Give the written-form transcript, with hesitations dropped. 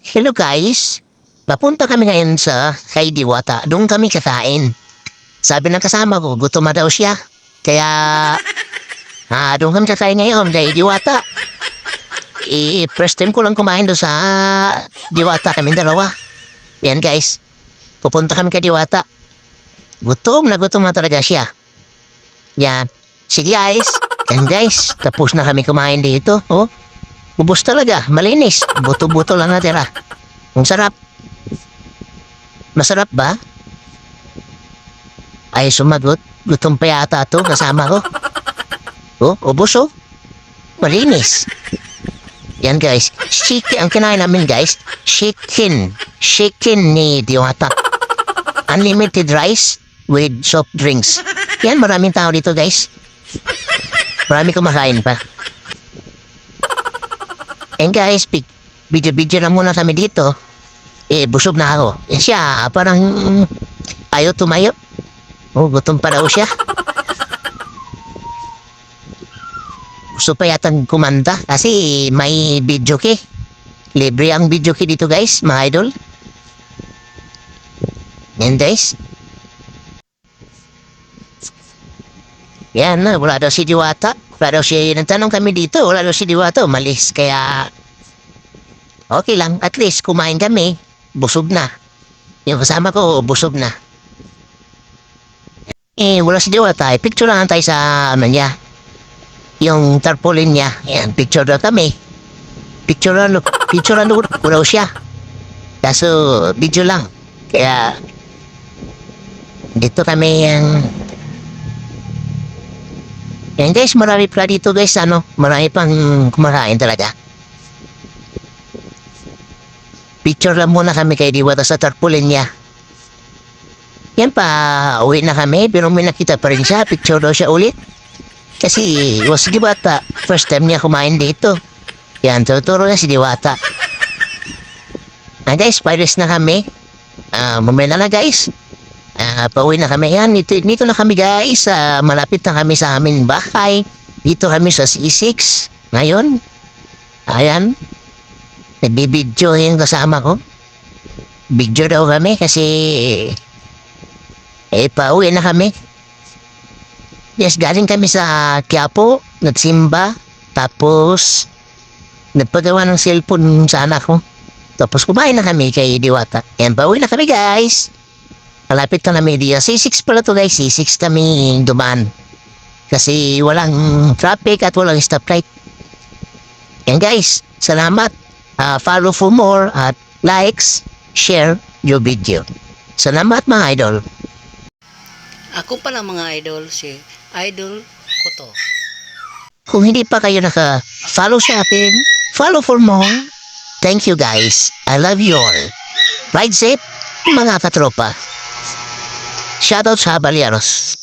Hello guys, papunta kami ngayon sa kay Diwata. Doon kami kakain. Sabi ng kasama ko, gutom na daw siya. Kaya, doon kami kakain ngayon kay Diwata. First time ko lang kumain doon sa Diwata, kami dalawa. Yan guys, pupunta kami kay Diwata. Gutom na talaga siya. Yan, sige guys. Yan guys, tapos na kami kumain dito. Oh, ubos talaga, malinis. Buto-buto lang natira. Ang sarap. Masarap ba? Ay, sumagot. Gutom pa yata ito, kasama ko. Oh, ubos oh. Malinis. Yan guys. Chicken, ang kinain namin guys. Chicken. Chicken ni Diwata. Unlimited rice with soft drinks. Yan, maraming tao dito guys. Marami kumakain pa. And guys, video-video na muna kami dito. Busog na ako. Siya, parang ayaw tumayo. Oh, gutom pa daw siya. Gusto pa yatang kumanda kasi may video key. Libre ang video key dito guys, mga idol. Yan guys. Yan, wala daw si Diwata. Wala daw siya, nagtanong kami dito, wala daw si Diwata, umalis. Kaya, okay lang, at least kumain kami, busog na. Yung kasama ko, busog na. Wala si Diwata, picture lang tayo sa, niya, yung tarpaulin niya. Yan, picture daw kami. Picture lang daw siya. Kaso, video lang. Kaya, dito kami yung, yan guys, marami pala dito guys, marami pang kumakain talaga. Picture lang muna kami kay Diwata sa tarpaulin niya. Yan pa, uwi na kami, pero may nakita pa rin siya, picture daw siya ulit. Kasi, was Diwata, first time niya kumain dito. Yan, tuturo na si Diwata. Guys, pirates na kami. Mamaya na guys. Pauwi na kami. Yan, dito na kami guys. Malapit na kami sa aming bahay. Dito kami sa C6. Ngayon, ayan. Nagbibidyo yung kasama ko. Video daw kami kasi pauwi na kami. Yes, galing kami sa Quiapo. Nagsimba. Tapos, nagpagawa ng cellphone sa anak ko. Tapos kumain na kami kay Diwata. Yan, pauwi na kami guys. Malapit ka na media. C6 pala to guys. C6 kami dumaan. Kasi walang traffic at walang stoplight. Yan guys. Salamat. Follow for more at likes, share your video. Salamat mga idol. Ako pala mga idol, si Idol Koto. Kung hindi pa kayo naka-follow sa akin, follow for more. Thank you guys. I love you all. Ride safe mga katropa. Shoutout sa Baliaros.